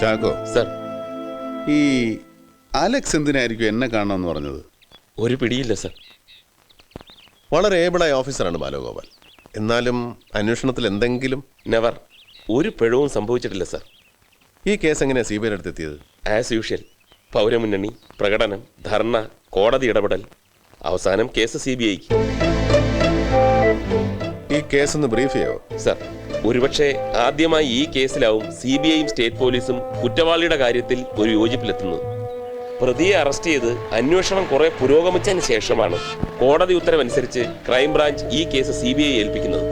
Chacko, sir, ഈ Alex എന്തിനായിരിക്കും എന്നെ കാണണമെന്ന് പറഞ്ഞത്? ഒരു പിടിയില്ല സർ. വളരെ ഏബിളായ ഓഫീസറാണ് ബാലഗോപാൽ. എന്നാലും അന്വേഷണത്തിൽ എന്തെങ്കിലും? നെവർ. ഒരു പിഴവും സംഭവിച്ചിട്ടില്ല സർ. ഈ കേസ് എങ്ങനെയാണ് CBI അടുത്തെത്തിയത്? As usual. പൗരമുന്നണി, പ്രകടനം, ധർണ, കോടതി ഇടപെടൽ, അവസാനം കേസ് CBIക്ക്. ഈ കേസ് ഒന്ന് ബ്രീഫ് ചെയ്യോ? സർ, ഒരുപക്ഷെ ആദ്യമായി ഈ കേസിലാവും CBIയും സ്റ്റേറ്റ് പോലീസും കുറ്റവാളിയുടെ കാര്യത്തിൽ ഒരു യോജിപ്പിലെത്തുന്നത്. പ്രതിയെ അറസ്റ്റ് ചെയ്ത് അന്വേഷണം കുറെ പുരോഗമിച്ചതിന് ശേഷമാണ് കോടതി ഉത്തരവനുസരിച്ച് ക്രൈംബ്രാഞ്ച് ഈ case CBI ഏൽപ്പിക്കുന്നത്.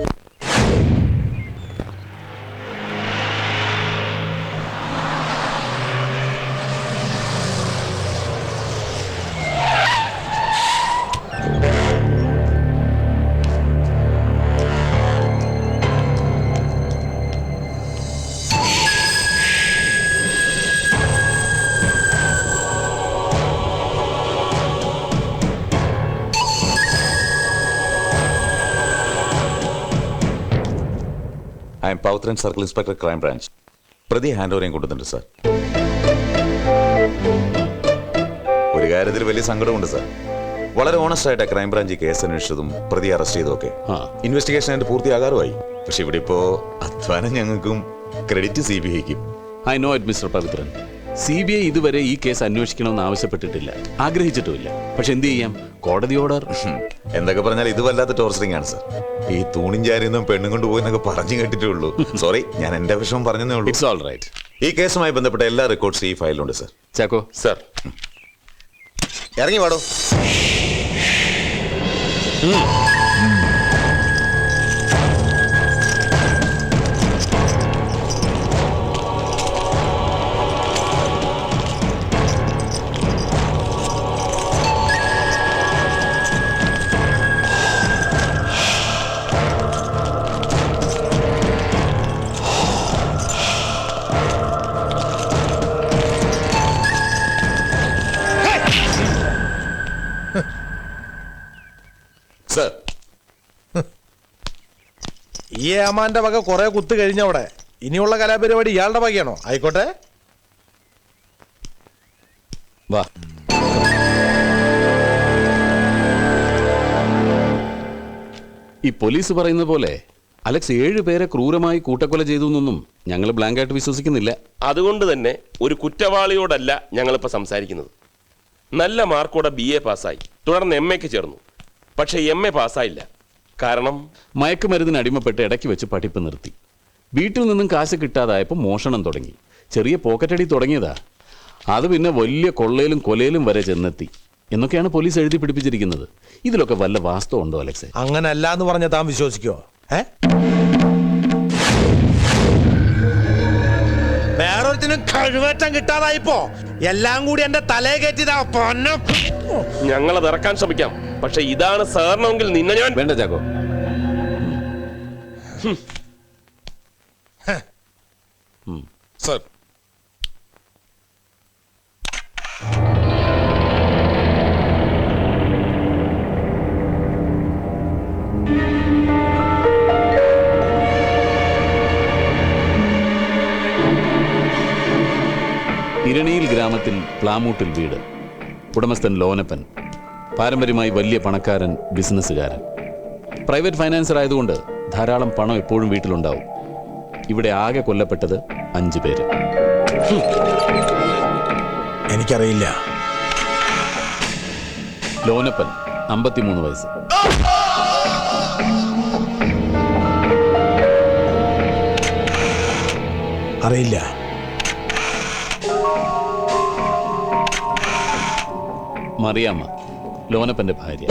I am Pautran Circle Inspector Crime Branch. പ്രതി ഹാൻഡ് ഓവറിങ് കൊണ്ടുവന്നിട്ടുണ്ട് സാർ. ഒരു കാര്യത്തിൽ വലിയ സങ്കടമുണ്ട് സാർ. വളരെ ഓണസ്റ്റ് ആയിട്ട് ക്രൈംബ്രാഞ്ച് കേസ് അന്വേഷിച്ചതും പ്രതി അറസ്റ്റ് ചെയ്തൊക്കെ ഇൻവെസ്റ്റിഗേഷൻ ആയിട്ട് പൂർത്തിയാകാറുമായി. പക്ഷെ ഇവിടെ ഇപ്പോ അധ്വാനം ഞങ്ങൾക്കും ക്രെഡിറ്റ് CBIക്കും. I know it mister Pavithran. CBI ഇതുവരെ ഈ കേസ് അന്വേഷിക്കണമെന്ന് ആവശ്യപ്പെട്ടിട്ടില്ല, ആഗ്രഹിച്ചിട്ടുമില്ല. പക്ഷെ എന്ത് ചെയ്യാം, കോടതി ഓർഡർ. എന്തൊക്കെ പറഞ്ഞാൽ ഇത് വല്ലാത്ത ടോർച്ചറിങ് ആണ് സാർ. ഈ തൂണിൻ ചാരിയൊന്നും പെണ്ണും കൊണ്ടുപോയി എന്നൊക്കെ പറഞ്ഞു കേട്ടിട്ടേ ഉള്ളൂ. സോറി, ഞാൻ എന്റെ വിഷമം പറഞ്ഞതേ ഉള്ളൂ. It's all right. ഈ കേസുമായി ബന്ധപ്പെട്ട എല്ലാ റെക്കോർഡ്സ് ഈ ഫയലിലുണ്ട് സാർ. ചാക്കോ. സർ, ഇറങ്ങി വാടോ. സാർ, ഈ ഏമാന്റെ വക കുറെ കുത്ത് കഴിഞ്ഞവിടെ. ഇനിയുള്ള കലാപരിപാടി ഇയാളുടെ വകയാണോ? ആയിക്കോട്ടെ, വാ. ഈ പോലീസ് പറയുന്ന പോലെ അലക്സ് 7 പേരെ ക്രൂരമായി കൂട്ടക്കൊല ചെയ്തു എന്നൊന്നും ഞങ്ങൾ ബ്ലാങ്കായിട്ട് വിശ്വസിക്കുന്നില്ല. അതുകൊണ്ട് തന്നെ ഒരു കുറ്റവാളിയോടല്ല ഞങ്ങളിപ്പോൾ സംസാരിക്കുന്നത്. നല്ല മാർക്കോടെ BA പാസ്സായി, തുടർന്ന് MAക്ക് ചേർന്നു. പക്ഷെ MA പാസ്സായില്ല. കാരണം മയക്കുമരുന്നിന് അടിമപ്പെട്ട് ഇടയ്ക്ക് വെച്ച് പഠിപ്പ് നിർത്തി. വീട്ടിൽ നിന്നും കാശ് കിട്ടാതായപ്പോൾ മോഷണം തുടങ്ങി. ചെറിയ പോക്കറ്റടി തുടങ്ങിയതാ. അത് പിന്നെ വലിയ കൊള്ളയിലും കൊലയിലും വരെ ചെന്നെത്തി എന്നൊക്കെയാണ് പോലീസ് എഴുതി പിടിപ്പിച്ചിരിക്കുന്നത്. ഇതിലൊക്കെ വല്ല വാസ്തവം ഉണ്ടോ അലക്സേ? അങ്ങനല്ല എന്ന് പറഞ്ഞ താൻ വിശ്വസിക്കോ? വേറൊരുത്തിനും കഴിവേറ്റം കിട്ടാതായിപ്പോ എല്ലാം കൂടി എന്റെ തലയെ കയറ്റിയതാ. ഞങ്ങളത് ഇറക്കാൻ ശ്രമിക്കാം. പക്ഷെ ഇതാണ് സാറിനെങ്കിൽ നിന്നെ ഞാൻ... വേണ്ട ചാക്കോ. സർ, ഇരണിയിൽ ഗ്രാമത്തിൽ പ്ലാമൂട്ടിൽ വീട്. ഉടമസ്ഥൻ ലോനപ്പൻ. പാരമ്പര്യമായി വലിയ പണക്കാരൻ, ബിസിനസ്സുകാരൻ. പ്രൈവറ്റ് ഫൈനാൻസർ ആയതുകൊണ്ട് ധാരാളം പണം എപ്പോഴും വീട്ടിലുണ്ടാവും. ഇവിടെ ആകെ കൊല്ലപ്പെട്ടത് 5 പേര്. എനിക്കറിയില്ല. ലോനപ്പൻ 53 വയസ്സ്. അറിയില്ല. മറിയാമ്മ, ലോനപ്പന്റെ ഭാര്യ.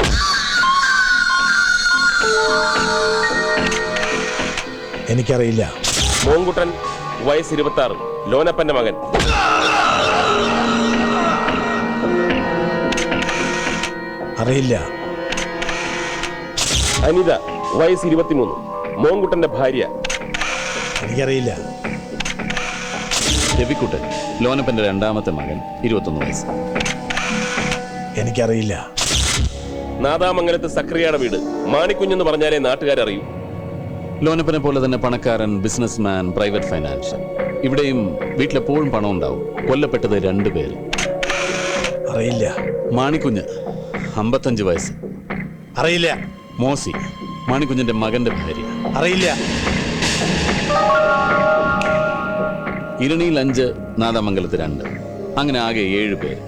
എനിക്കറിയില്ല. മോങ്കുട്ടൻ, വയസ്സ് 26, ലോനപ്പന്റെ മകൻ. അറിയില്ല. അനിത, വയസ്സ് 23, മോങ്കുട്ടന്റെ ഭാര്യ. എനിക്കറിയില്ല. രവിക്കുട്ടൻ, ലോനപ്പന്റെ 2ാമത്തെ മകൻ, 21 വയസ്സ്. എനിക്കറിയില്ല. നാദാമംഗലത്ത് സക്രിയയുടെ വീട്. മാണിക്കുഞ്ഞെന്ന് പറഞ്ഞാലേ നാട്ടുകാരറിയൂ. ലോനപ്പനെ പോലെ തന്നെ പണക്കാരൻ, ബിസിനസ്മാൻ, പ്രൈവറ്റ് ഫൈനാൻഷ്യൽ. ഇവിടെയും വീട്ടിലെപ്പോഴും പണം ഉണ്ടാവും. കൊല്ലപ്പെട്ടത് 2 പേര്. അറിയില്ല. മാണിക്കുഞ്ഞ് 55 വയസ്സ്. അറിയില്ല. മോസി മാണിക്കുഞ്ഞിന്റെ മകന്റെ ഭാര്യ. അറിയില്ല. ഇരണിയിൽ 5, നാദാമംഗലത്ത് 2. അങ്ങനെ ആകെ 7 പേര്.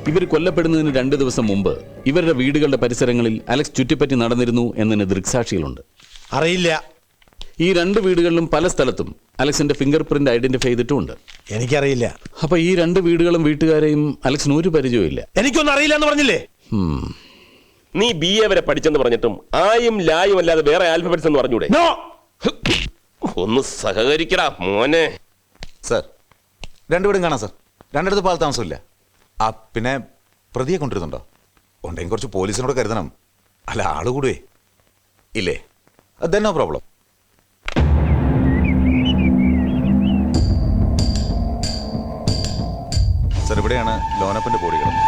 ഇവർ കൊല്ലപ്പെടുന്നതിന് 2 ദിവസം മുമ്പ് ഇവരുടെ വീടുകളുടെ പരിസരങ്ങളിൽ അലക്സ് ചുറ്റിപ്പറ്റി നടന്നിരുന്നു എന്നതിന് ദൃക്സാക്ഷികളുണ്ട്. അറിയില്ല. ഈ 2 വീടുകളിലും പല സ്ഥലത്തും അലക്സിന്റെ ഫിംഗർ പ്രിന്റ് ഐഡന്റിഫൈ ചെയ്തിട്ടുമുണ്ട്. എനിക്കറിയില്ല. അപ്പൊ ഈ 2 വീടുകളും വീട്ടുകാരെയും അലക്സിന് ഒരു പരിചയമില്ല. എനിക്കൊന്നും അറിയില്ല എന്ന് പറഞ്ഞില്ലേ? നീ BA വരെ പഠിച്ചെന്ന് പറഞ്ഞിട്ടും ആയും ലായും അല്ലാതെ വേറെ ആൽഫബറ്റ്സ് എന്ന് പറഞ്ഞൂടെ? നോ. ഒന്ന് സഹകരിക്കടാ മോനെ. സർ, 2 വീടും കാണാം സർ. 2 പാൽ താമസമില്ല. പിന്നെ പ്രതിയെ കൊണ്ടിരുന്നുണ്ടോ? ഉണ്ടെങ്കിൽ കുറച്ച് പോലീസിനോട് കരുതണം. അല്ല, ആള് കൂടുവേ ഇല്ലേ? Then no problem. സർ, ഇവിടെയാണ് ലോനപ്പന്റെ ബോഡി കിടന്നത്.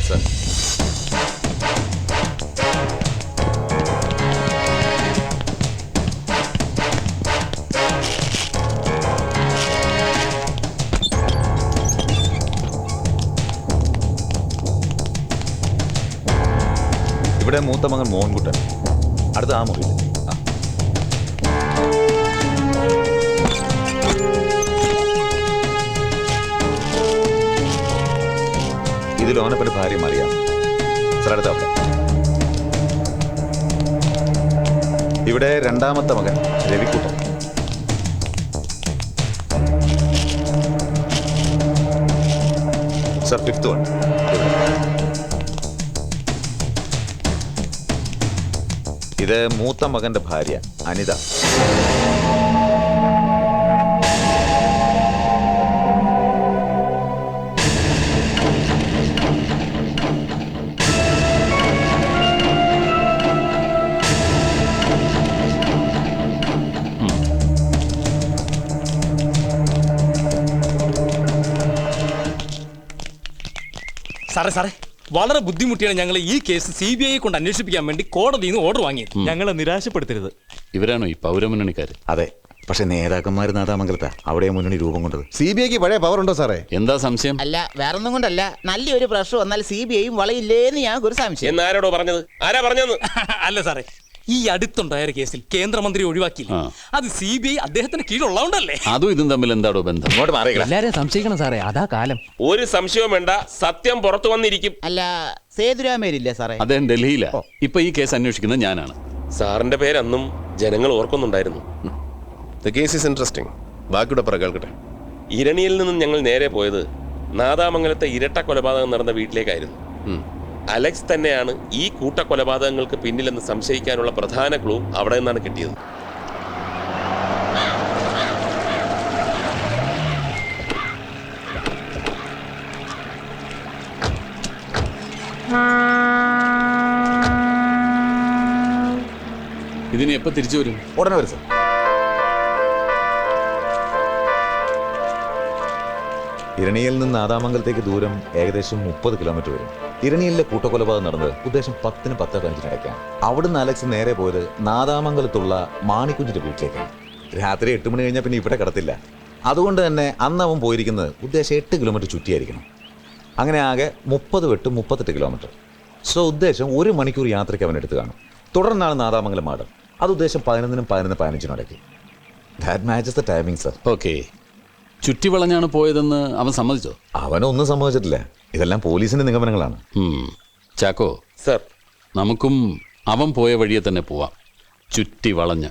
സർ, ഇവിടെ മൂത്ത മകൻ മോഹൻകുട്ടൻ. അടുത്ത ആ മുറിയിൽ. ഇത് ലോനപ്പന്റെ ഭാര്യ മറിയാം. സർ, അടുത്ത അവിടെ. ഇവിടെ 2ാമത്തെ മകൻ രവിക്കുട്ടൻ. Sir, 5th one. ഇത് മൂത്ത മകന്റെ ഭാര്യ അനിത. സാറേ വളരെ ബുദ്ധിമുട്ടിയാണ് ഞങ്ങൾ ഈ കേസ് CBI കൊണ്ട് അന്വേഷിപ്പിക്കാൻ വേണ്ടി കോടതിയിൽ നിന്ന് ഓർഡർ വാങ്ങിയത്. ഞങ്ങളെ നിരാശപ്പെടുത്തരുത്. ഇവരാണോ ഈ പൗരമുന്നണിക്കാർ? അതെ, പക്ഷെ നേതാക്കന്മാർ നാദാമംഗലത്താ. അവിടെ മുന്നണി രൂപം കൊണ്ടത്. CBIക്ക് പഴയ പവർ ഉണ്ടോ സാറേ? എന്താ സംശയം? അല്ല, വേറൊന്നും കൊണ്ടല്ല. നല്ലൊരു പ്രശ്നം വന്നാൽ CBIയും വളയില്ലേന്ന് ഞങ്ങൾക്ക് ഒരു സംശയം. എന്നാരോടോ പറഞ്ഞത്? ആരാ പറഞ്ഞത്? അല്ല സാറേ, ഈ അടുത്തുണ്ടായ ഒരു കേസിൽ കേന്ദ്രമന്ത്രി ഒഴിവാക്കിയില്ല. അത് CBI അദ്ദേഹത്തിന് കീഴുള്ളതുകൊണ്ടല്ലേ? അതും ഇതും തമ്മിൽ എന്താടോ ബന്ധം? ഇങ്ങോട്ട് മാറിയില്ല. എല്ലാരെയും സംശയിക്കണം സാറേ, അതാ കാലം. ഒരു സംശയവും വേണ്ട, സത്യം പുറത്തു വന്നിരിക്കും. അല്ല, സേതുരാമേരില്ലേ സാറേ? അദ്ദേഹം ഡൽഹിയിലാ. ഇപ്പൊ ഈ കേസ് അന്വേഷിക്കുന്നത് ഞാനാണ്. സാറിന്റെ പേരന്നും ജനങ്ങൾ ഓർക്കുന്നുണ്ടായിരുന്നു. The case is interesting. ബാക്കിയുടെ പറ കേൾക്കട്ടെ. ഇരണിയിൽ നിന്നും ഞങ്ങൾ നേരെ പോയത് നാദാമംഗലത്തെ ഇരട്ട കൊലപാതകം നടന്ന വീട്ടിലേക്കായിരുന്നു. അലക്സ് തന്നെയാണ് ഈ കൂട്ടക്കൊലപാതകങ്ങൾക്ക് പിന്നിലെന്ന് സംശയിക്കാനുള്ള പ്രധാന ക്ലൂ അവിടെ നിന്നാണ് കിട്ടിയത്. ഇതിന് എപ്പോ തിരിച്ചു വരും? ഉടനെ വരും സർ. ഇരണിയിൽ നിന്ന് നാദാമംഗലത്തേക്ക് ദൂരം ഏകദേശം 30 കിലോമീറ്റർ വരും. ഇരണിയിലെ കൂട്ടക്കൊലപാതകം നടന്നത് ഉദ്ദേശം 10-ന് 10:05 അവിടുന്ന് അലക്സ് നേരെ പോയത് നാദാമംഗലത്തുള്ള മാണിക്കുഞ്ഞിന്റെ വീട്ടിലേക്കാണ്. രാത്രി 8 മണി കഴിഞ്ഞാൽ പിന്നെ ഇവിടെ കിടത്തില്ല. അതുകൊണ്ട് തന്നെ അന്ന് അവൻ പോയിരിക്കുന്നത് ഉദ്ദേശം 8 കിലോമീറ്റർ ചുറ്റിയായിരിക്കണം. അങ്ങനെ ആകെ 30-38 കിലോമീറ്റർ. സോ ഉദ്ദേശം 1 മണിക്കൂർ യാത്രയ്ക്ക് അവൻ എടുത്ത് കാണും. തുടർന്നാണ് നാദാമംഗലം മാടം. അത് ഉദ്ദേശം 11-നും 11:15 ഇടയ്ക്ക്. That matches the timing sir. Okay, ചുറ്റി വളഞ്ഞാണ് പോയതെന്ന് അവൻ സമ്മതിച്ചോ? അവനൊന്നും സംഭവിച്ചിട്ടില്ല. ഇതെല്ലാം പോലീസിന്റെ നിഗമനങ്ങളാണ്. ചാക്കോ സർ, നമുക്കും അവൻ പോയ വഴിയെ തന്നെ പോവാം, ചുറ്റി വളഞ്ഞ്.